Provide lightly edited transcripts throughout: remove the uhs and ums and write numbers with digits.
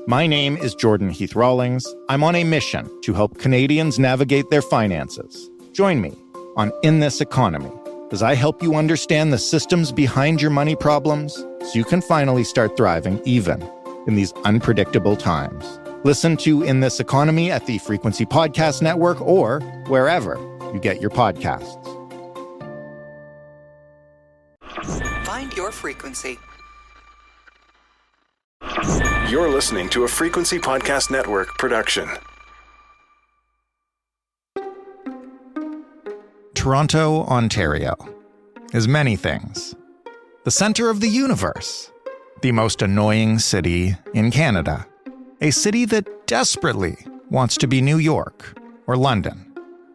My name is Jordan Heath Rawlings. I'm on a mission to help Canadians navigate their finances. Join me on In This Economy as I help you understand the systems behind your money problems so you can finally start thriving even in these unpredictable times. Listen to In This Economy at the Frequency Podcast Network or wherever you get your podcasts. Find your frequency. You're listening to a Frequency Podcast Network production. Toronto, Ontario, is many things. The center of the universe, the most annoying city in Canada, a city that desperately wants to be New York or London,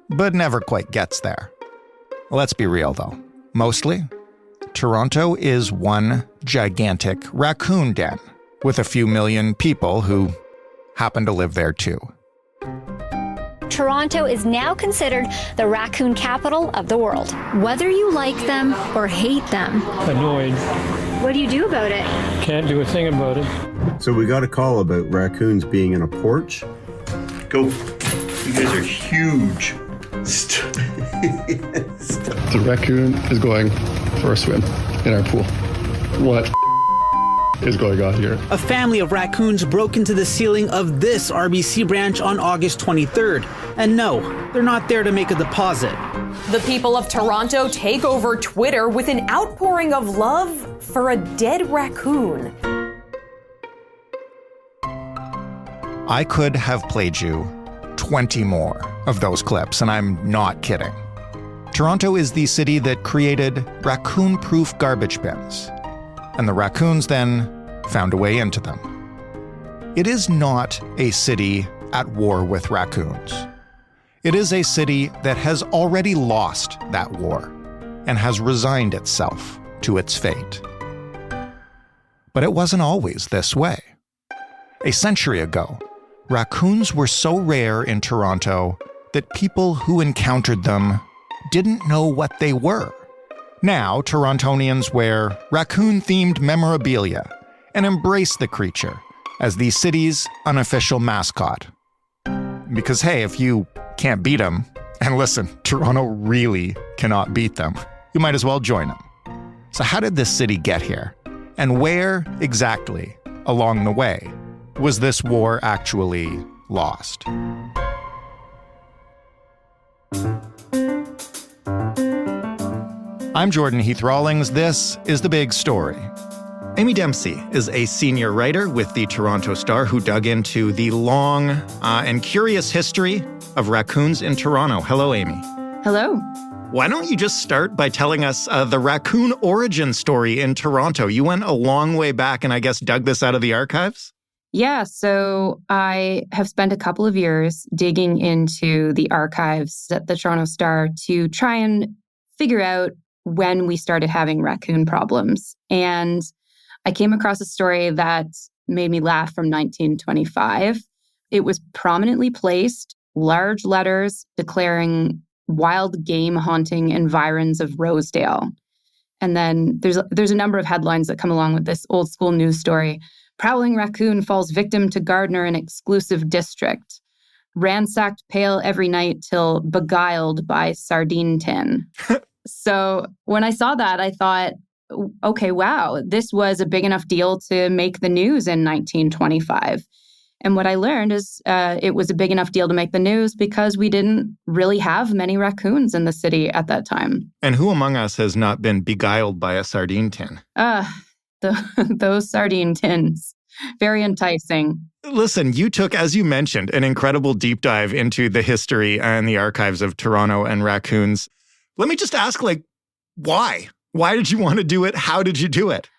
but never quite gets there. Let's be real though, mostly, Toronto is one gigantic raccoon den with a few million people who happen to live there too. Toronto is now considered the raccoon capital of the world. Whether you like them or hate them. Annoyed. What do you do about it? Can't do a thing about it. So we got a call about raccoons being in a porch. Go. You guys are huge. The raccoon is going for a swim in our pool. What is going on here? A family of raccoons broke into the ceiling of this RBC branch on August 23rd. And no, they're not there to make a deposit. The people of Toronto take over Twitter with an outpouring of love for a dead raccoon. I could have played you 20 more of those clips, and I'm not kidding. Toronto is the city that created raccoon-proof garbage bins, and the raccoons then found a way into them. It is not a city at war with raccoons. It is a city that has already lost that war and has resigned itself to its fate. But it wasn't always this way. A century ago, raccoons were so rare in Toronto that people who encountered them didn't know what they were. Now, Torontonians wear raccoon-themed memorabilia and embrace the creature as the city's unofficial mascot. Because hey, if you can't beat them, and listen, Toronto really cannot beat them, you might as well join them. So how did this city get here? And where exactly along the way was this war actually lost? I'm Jordan Heath Rawlings. This is The Big Story. Amy Dempsey is a senior writer with the Toronto Star who dug into the long and curious history of raccoons in Toronto. Hello, Amy. Hello. Why don't you just start by telling us the raccoon origin story in Toronto? You went a long way back and I guess dug this out of the archives? Yeah, so I have spent a couple of years digging into the archives at the Toronto Star to try and figure out when we started having raccoon problems. And I came across a story that made me laugh from 1925. It was prominently placed, large letters declaring wild game haunting environs of Rosedale. And then there's a number of headlines that come along with this old school news story. Prowling raccoon falls victim to gardener in exclusive district. Ransacked pail every night till beguiled by sardine tin. So when I saw that, I thought, okay, wow, this was a big enough deal to make the news in 1925. And what I learned is it was a big enough deal to make the news because we didn't really have many raccoons in the city at that time. And who among us has not been beguiled by a sardine tin? Those sardine tins. Very enticing. Listen, you took, as you mentioned, an incredible deep dive into the history and the archives of Toronto and raccoons. Let me just ask, why? Why did you want to do it? How did you do it?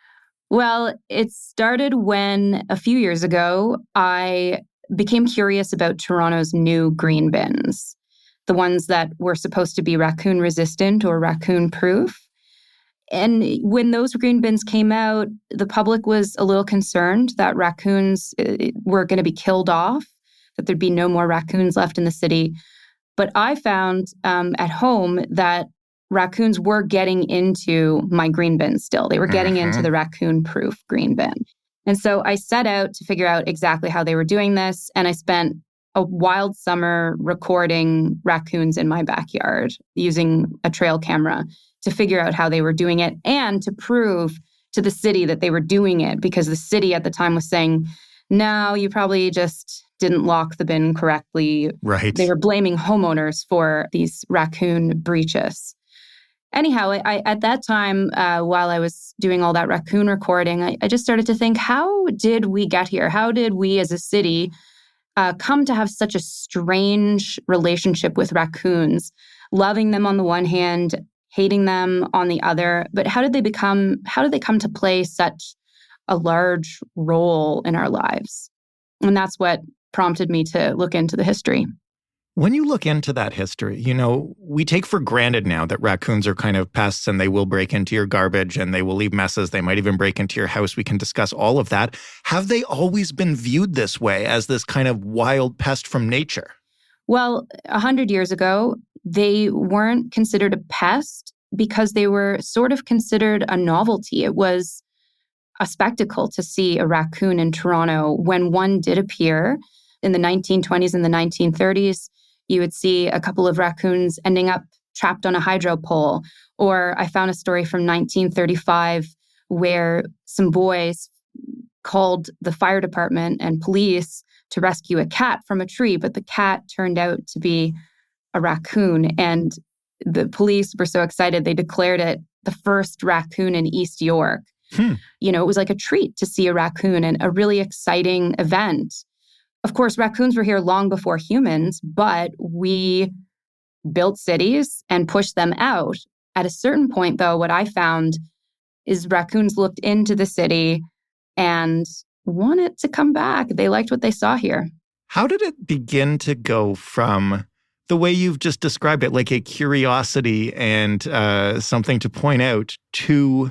Well, it started when a few years ago, I became curious about Toronto's new green bins, the ones that were supposed to be raccoon resistant or raccoon proof. And when those green bins came out, the public was a little concerned that raccoons were going to be killed off, that there'd be no more raccoons left in the city. But I found at home that raccoons were getting into my green bin still. They were getting into the raccoon-proof green bin. And so I set out to figure out exactly how they were doing this. And I spent a wild summer recording raccoons in my backyard using a trail camera to figure out how they were doing it and to prove to the city that they were doing it, because the city at the time was saying, no, you probably just didn't lock the bin correctly. Right. They were blaming homeowners for these raccoon breaches. Anyhow, I at that time, while I was doing all that raccoon recording, I just started to think, how did we get here? How did we as a city come to have such a strange relationship with raccoons, loving them on the one hand, hating them on the other? But how did they come to play such a large role in our lives? And that's what prompted me to look into the history. When you look into that history, we take for granted now that raccoons are kind of pests and they will break into your garbage and they will leave messes. They might even break into your house. We can discuss all of that. Have they always been viewed this way, as this kind of wild pest from nature? Well, 100 years ago, they weren't considered a pest because they were sort of considered a novelty. It was a spectacle to see a raccoon in Toronto. When one did appear in the 1920s and the 1930s, you would see a couple of raccoons ending up trapped on a hydro pole. Or I found a story from 1935 where some boys called the fire department and police to rescue a cat from a tree, but the cat turned out to be a raccoon. And the police were so excited, they declared it the first raccoon in East York. It was like a treat to see a raccoon and a really exciting event. Of course, raccoons were here long before humans, but we built cities and pushed them out. At a certain point, though, what I found is raccoons looked into the city and wanted to come back. They liked what they saw here. How did it begin to go from the way you've just described it, like a curiosity and something to point out, to,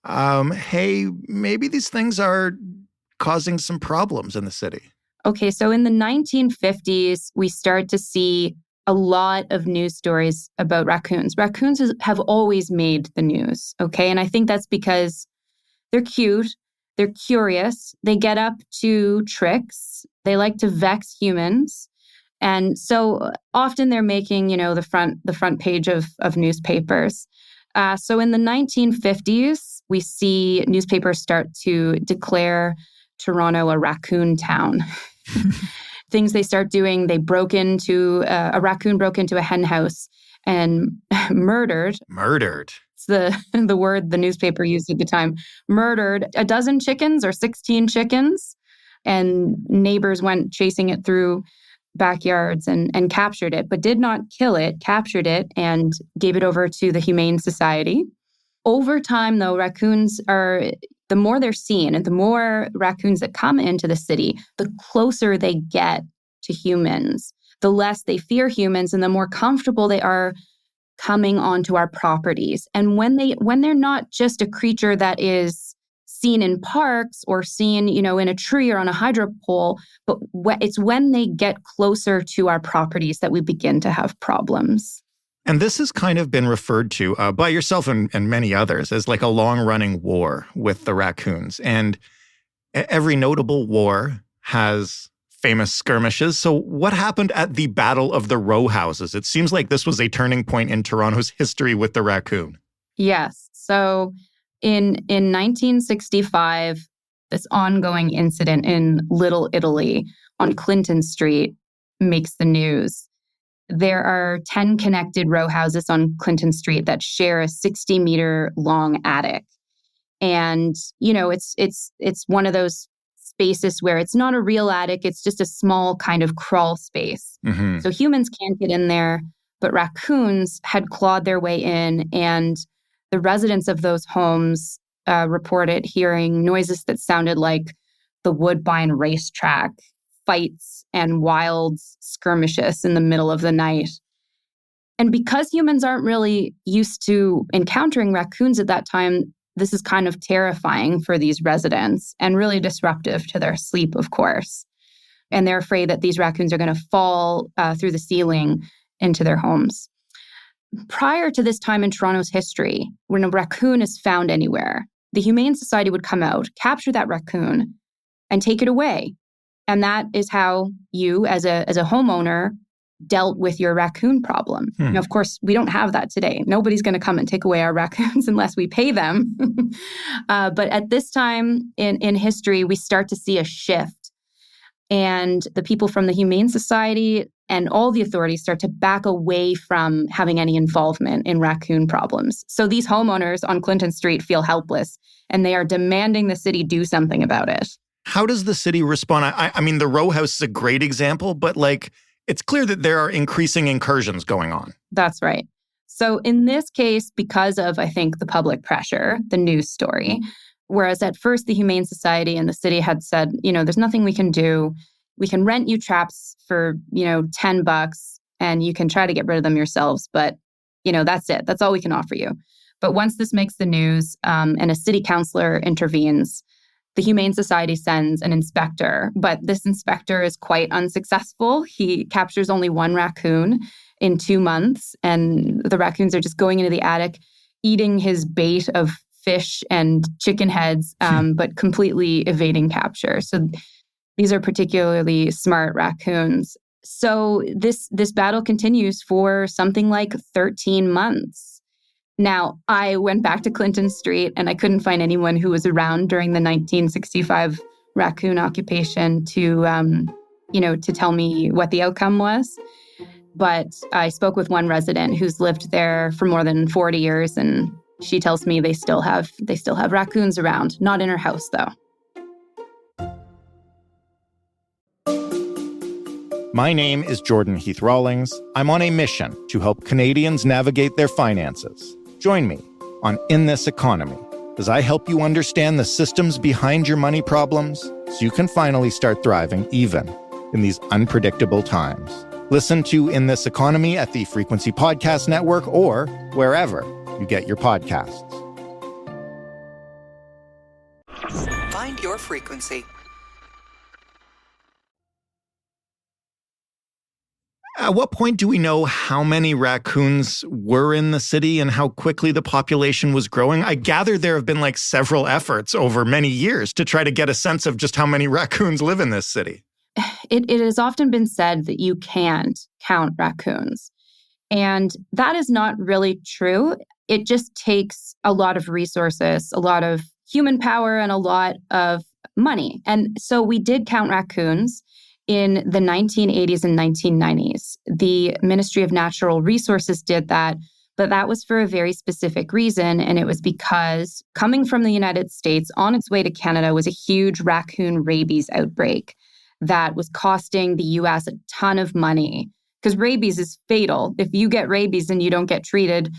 hey, maybe these things are causing some problems in the city? Okay, so in the 1950s, we start to see a lot of news stories about raccoons. Raccoons have always made the news, okay? And I think that's because they're cute, they're curious, they get up to tricks, they like to vex humans. And so often they're making, the front page of newspapers. So in the 1950s, we see newspapers start to declare Toronto a raccoon town. Things they start doing, a raccoon broke into a hen house and murdered. It's the word the newspaper used at the time. Murdered a dozen chickens or 16 chickens. And neighbors went chasing it through backyards and captured it, but did not kill it, captured it and gave it over to the Humane Society. Over time, though, raccoons the more they're seen and the more raccoons that come into the city, the closer they get to humans, the less they fear humans and the more comfortable they are coming onto our properties. And when they're not just a creature that is seen in parks or seen, in a tree or on a hydro pole, but it's when they get closer to our properties that we begin to have problems. And this has kind of been referred to by yourself and many others as like a long-running war with the raccoons. And every notable war has famous skirmishes. So what happened at the Battle of the Row Houses? It seems like this was a turning point in Toronto's history with the raccoon. Yes. So in 1965, this ongoing incident in Little Italy on Clinton Street makes the news. There are 10 connected row houses on Clinton Street that share a 60-meter long attic. And, it's one of those spaces where it's not a real attic, it's just a small kind of crawl space. Mm-hmm. So humans can't get in there, but raccoons had clawed their way in, and the residents of those homes reported hearing noises that sounded like the Woodbine racetrack, fights and wild skirmishes in the middle of the night. And because humans aren't really used to encountering raccoons at that time, this is kind of terrifying for these residents and really disruptive to their sleep, of course. And they're afraid that these raccoons are going to fall through the ceiling into their homes. Prior to this time in Toronto's history, when a raccoon is found anywhere, the Humane Society would come out, capture that raccoon, and take it away. And that is how you, as a homeowner, dealt with your raccoon problem. Now, of course, we don't have that today. Nobody's going to come and take away our raccoons unless we pay them. But at this time in history, we start to see a shift. And the people from the Humane Society and all the authorities start to back away from having any involvement in raccoon problems. So these homeowners on Clinton Street feel helpless, and they are demanding the city do something about it. How does the city respond? I mean, the row house is a great example, but it's clear that there are increasing incursions going on. That's right. So in this case, because of, I think, the public pressure, the news story, whereas at first the Humane Society and the city had said, there's nothing we can do. We can rent you traps for, $10 and you can try to get rid of them yourselves. But, that's it. That's all we can offer you. But once this makes the news and a city councillor intervenes, the Humane Society sends an inspector, but this inspector is quite unsuccessful. He captures only one raccoon in 2 months, and the raccoons are just going into the attic, eating his bait of fish and chicken heads, but completely evading capture. So these are particularly smart raccoons. So this battle continues for something like 13 months. Now, I went back to Clinton Street and I couldn't find anyone who was around during the 1965 raccoon occupation to tell me what the outcome was. But I spoke with one resident who's lived there for more than 40 years, and she tells me they still have raccoons around, not in her house, though. My name is Jordan Heath Rawlings. I'm on a mission to help Canadians navigate their finances. Join me on In This Economy as I help you understand the systems behind your money problems so you can finally start thriving even in these unpredictable times. Listen to In This Economy at the Frequency Podcast Network or wherever you get your podcasts. Find your frequency. At what point do we know how many raccoons were in the city and how quickly the population was growing? I gather there have been several efforts over many years to try to get a sense of just how many raccoons live in this city. It has often been said that you can't count raccoons. And that is not really true. It just takes a lot of resources, a lot of human power, and a lot of money. And so we did count raccoons in the 1980s and 1990s. The Ministry of Natural Resources did that, but that was for a very specific reason. And it was because coming from the United States on its way to Canada was a huge raccoon rabies outbreak that was costing the US a ton of money, because rabies is fatal. If you get rabies and you don't get treated,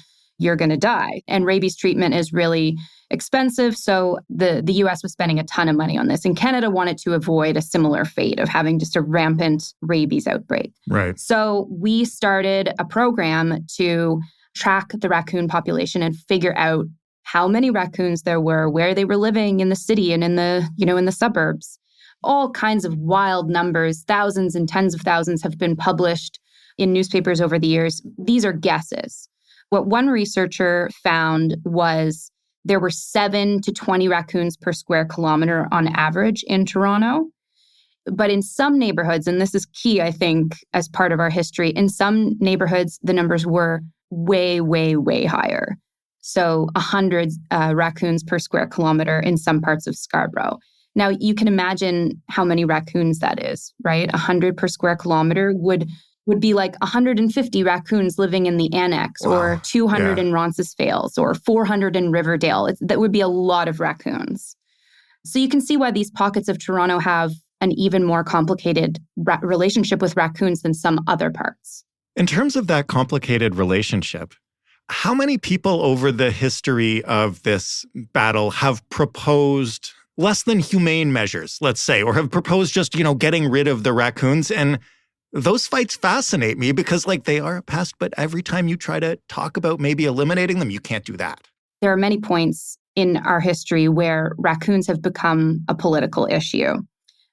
you're going to die. And rabies treatment is really expensive. So the US was spending a ton of money on this. And Canada wanted to avoid a similar fate of having just a rampant rabies outbreak. Right. So we started a program to track the raccoon population and figure out how many raccoons there were, where they were living in the city and in the suburbs. All kinds of wild numbers, thousands and tens of thousands have been published in newspapers over the years. These are guesses. What one researcher found was there were 7 to 20 raccoons per square kilometer on average in Toronto. But in some neighborhoods, and this is key, I think, as part of our history, in some neighborhoods, the numbers were way, way, way higher. So 100 raccoons per square kilometer in some parts of Scarborough. Now, you can imagine how many raccoons that is, right? 100 per square kilometer would be like 150 raccoons living in the Annex, or 200 in Roncesvalles, or 400 in Riverdale. That would be a lot of raccoons. So you can see why these pockets of Toronto have an even more complicated relationship with raccoons than some other parts. In terms of that complicated relationship, how many people over the history of this battle have proposed less than humane measures, let's say, or have proposed just, getting rid of the raccoons? And those fights fascinate me because, they are a pest, but every time you try to talk about maybe eliminating them, you can't do that. There are many points in our history where raccoons have become a political issue.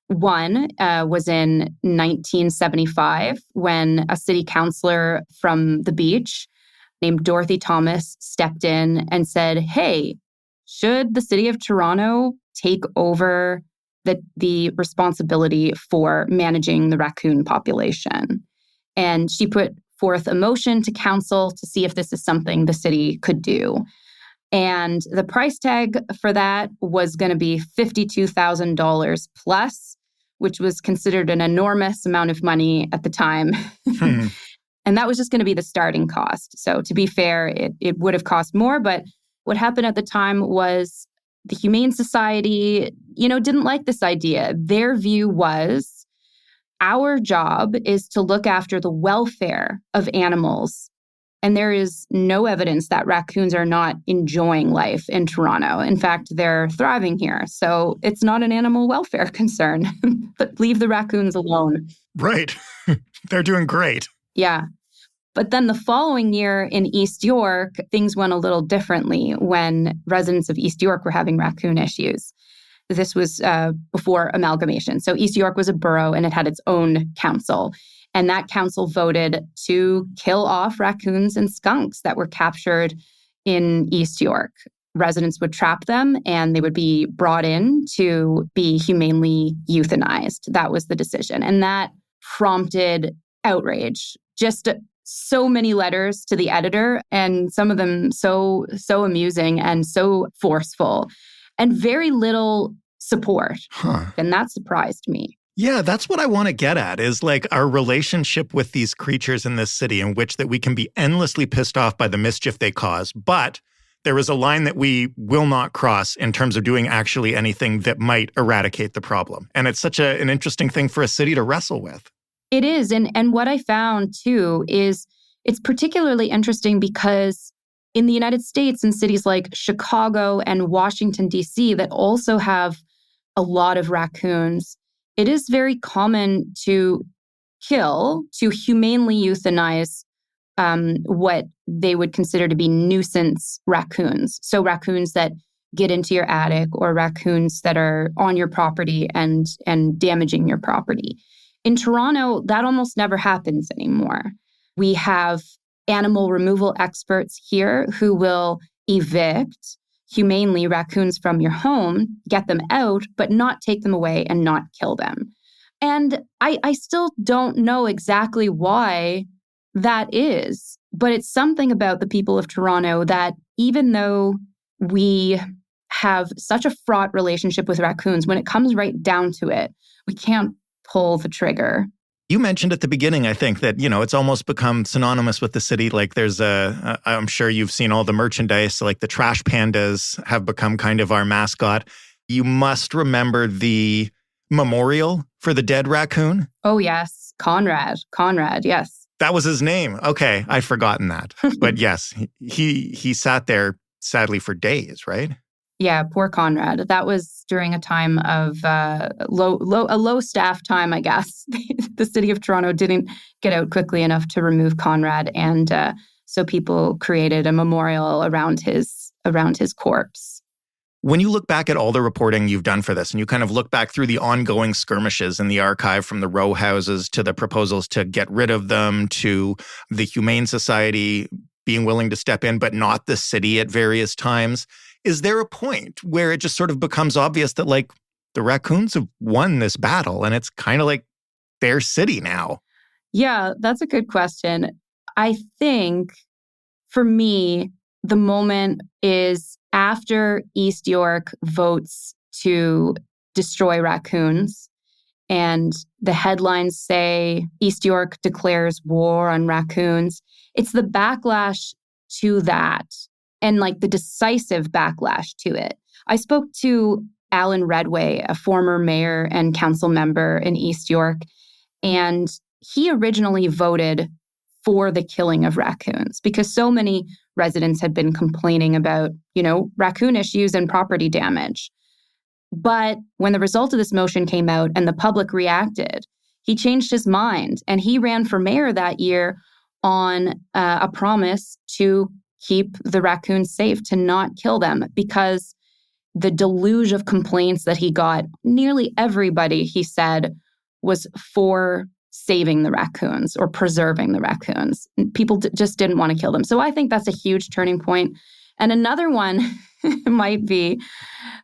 One was in 1975 when a city councillor from the beach named Dorothy Thomas stepped in and said, hey, should the city of Toronto take over the responsibility for managing the raccoon population? And she put forth a motion to council to see if this is something the city could do. And the price tag for that was going to be $52,000 plus, which was considered an enormous amount of money at the time. And that was just going to be the starting cost. So to be fair, it would have cost more. But what happened at the time was the Humane Society, didn't like this idea. Their view was, our job is to look after the welfare of animals. And there is no evidence that raccoons are not enjoying life in Toronto. In fact, they're thriving here. So it's not an animal welfare concern, but leave the raccoons alone. Right. They're doing great. Yeah. But then the following year in East York, things went a little differently when residents of East York were having raccoon issues. This was before amalgamation. So East York was a borough and it had its own council. And that council voted to kill off raccoons and skunks that were captured in East York. Residents would trap them and they would be brought in to be humanely euthanized. That was the decision. And that prompted outrage. Just so many letters to the editor, and some of them so amusing and so forceful, and very little support. And that surprised me. Yeah, that's what I want to get at, is like our relationship with these creatures in this city, in which that we can be endlessly pissed off by the mischief they cause, but there is a line that we will not cross in terms of doing actually anything that might eradicate the problem. And it's such an interesting thing for a city to wrestle with. It is. And what I found, too, is it's particularly interesting because in the United States, in cities like Chicago and Washington, D.C., that also have a lot of raccoons, it is very common to humanely euthanize what they would consider to be nuisance raccoons. So raccoons that get into your attic or raccoons that are on your property and damaging your property. In Toronto, that almost never happens anymore. We have animal removal experts here who will evict humanely raccoons from your home, get them out, but not take them away and not kill them. And I still don't know exactly why that is, but it's something about the people of Toronto that even though we have such a fraught relationship with raccoons, when it comes right down to it, we can't pull the trigger. You mentioned at the beginning, I think, that, it's almost become synonymous with the city. Like there's I'm sure you've seen all the merchandise, like the trash pandas have become kind of our mascot. You must remember the memorial for the dead raccoon. Oh, yes. Conrad, yes. That was his name. Okay, I'd forgotten that. But yes, he sat there, sadly, for days, right? Yeah, poor Conrad. That was during a time of a low staff time, I guess. The city of Toronto didn't get out quickly enough to remove Conrad, and so people created a memorial around his corpse. When you look back at all the reporting you've done for this, and you kind of look back through the ongoing skirmishes in the archive, from the row houses to the proposals to get rid of them, to the Humane Society being willing to step in, but not the city at various times, is there a point where it just sort of becomes obvious that, like, the raccoons have won this battle and it's kind of like their city now? Yeah, that's a good question. I think for me, the moment is after East York votes to destroy raccoons, and the headlines say East York declares war on raccoons. It's the backlash to that, and like the decisive backlash to it. I spoke to Alan Redway, a former mayor and council member in East York, and he originally voted for the killing of raccoons because so many residents had been complaining about, raccoon issues and property damage. But when the result of this motion came out and the public reacted, he changed his mind, and he ran for mayor that year on a promise to keep the raccoons safe, to not kill them, because the deluge of complaints that he got, nearly everybody, he said, was for saving the raccoons or preserving the raccoons. People just didn't want to kill them. So I think that's a huge turning point. And another one might be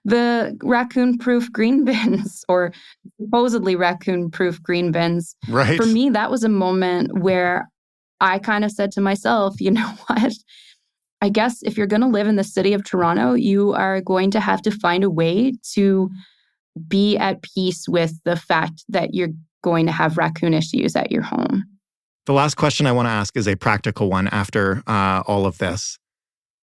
the raccoon-proof green bins, or supposedly raccoon-proof green bins. Right. For me, that was a moment where I kind of said to myself, you know what? I guess if you're going to live in the city of Toronto, you are going to have to find a way to be at peace with the fact that you're going to have raccoon issues at your home. The last question I want to ask is a practical one after all of this.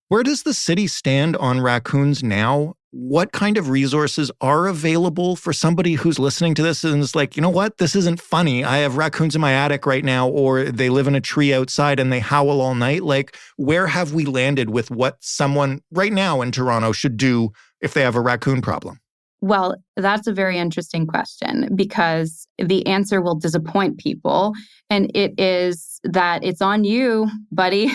Where does the city stand on raccoons now? What kind of resources are available for somebody who's listening to this and is like, you know what, this isn't funny. I have raccoons in my attic right now, or they live in a tree outside and they howl all night. Like, where have we landed with what someone right now in Toronto should do if they have a raccoon problem? Well, that's a very interesting question, because the answer will disappoint people. And it is that it's on you, buddy.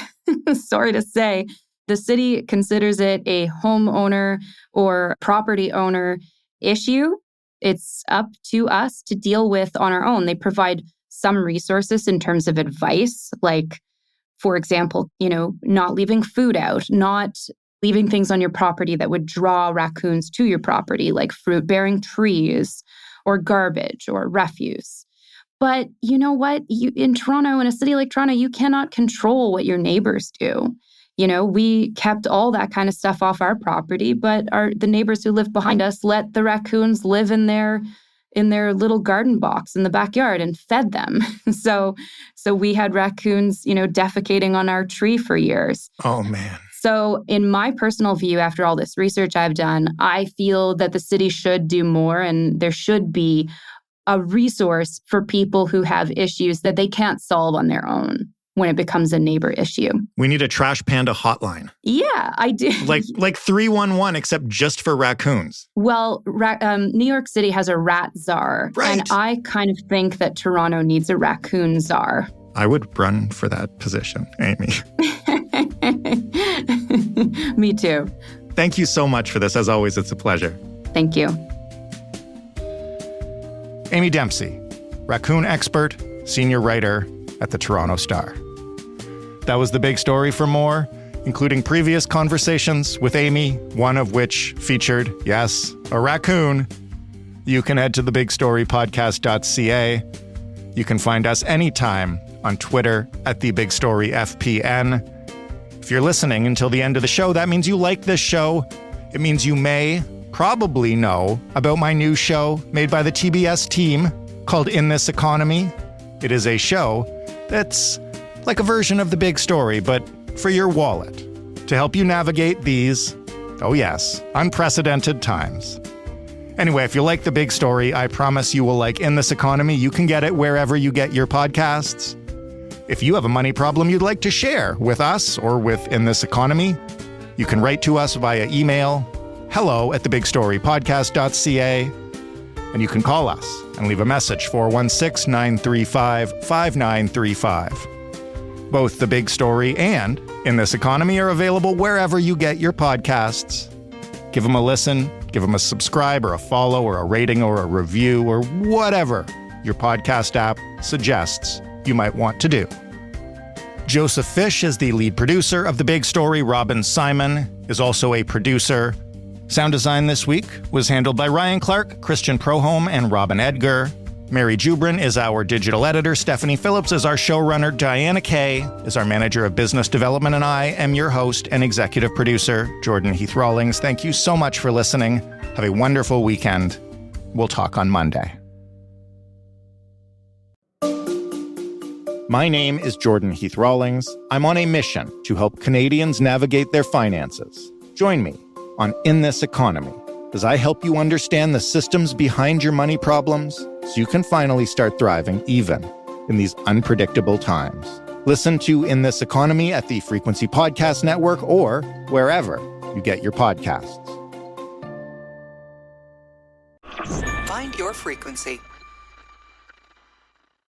Sorry to say. The city considers it a homeowner or property owner issue. It's up to us to deal with on our own. They provide some resources in terms of advice, like, for example, not leaving food out, not leaving things on your property that would draw raccoons to your property, like fruit-bearing trees or garbage or refuse. But you know what? In Toronto, in a city like Toronto, you cannot control what your neighbors do. We kept all that kind of stuff off our property, but the neighbors who live behind us let the raccoons live in their little garden box in the backyard and fed them. So we had raccoons, defecating on our tree for years. Oh, man. So in my personal view, after all this research I've done, I feel that the city should do more, and there should be a resource for people who have issues that they can't solve on their own when it becomes a neighbor issue. We need a Trash Panda hotline. Yeah, I do. Like 311, except just for raccoons. Well, New York City has a rat czar. Right. And I kind of think that Toronto needs a raccoon czar. I would run for that position, Amy. Me too. Thank you so much for this. As always, it's a pleasure. Thank you. Amy Dempsey, raccoon expert, senior writer at the Toronto Star. That was the big story. For more, including previous conversations with Amy, one of which featured, yes, a raccoon, you can head to thebigstorypodcast.ca. You can find us anytime on Twitter at thebigstoryfpn. If you're listening until the end of the show, that means you like this show. It means you may probably know about my new show made by the TBS team called In This Economy. It is a show that's like a version of The Big Story, but for your wallet, to help you navigate these, oh yes, unprecedented times. Anyway, if you like The Big Story, I promise you will like In This Economy. You can get it wherever you get your podcasts. If you have a money problem you'd like to share with us or with In This Economy, you can write to us via email, hello@thebigstorypodcast.ca, and you can call us and leave a message, 416-935-5935. Both The Big Story and In This Economy are available wherever you get your podcasts. Give them a listen, give them a subscribe or a follow or a rating or a review or whatever your podcast app suggests you might want to do. Joseph Fish is the lead producer of The Big Story. Robin Simon is also a producer. Sound design this week was handled by Ryan Clark, Christian Proholm, and Robin Edgar. Mary Jubrin is our digital editor. Stephanie Phillips is our showrunner. Diana Kay is our manager of business development. And I am your host and executive producer, Jordan Heath Rawlings. Thank you so much for listening. Have a wonderful weekend. We'll talk on Monday. My name is Jordan Heath Rawlings. I'm on a mission to help Canadians navigate their finances. Join me on In This Economy as I help you understand the systems behind your money problems so you can finally start thriving even in these unpredictable times. Listen to In This Economy at the Frequency Podcast Network or wherever you get your podcasts. Find your frequency.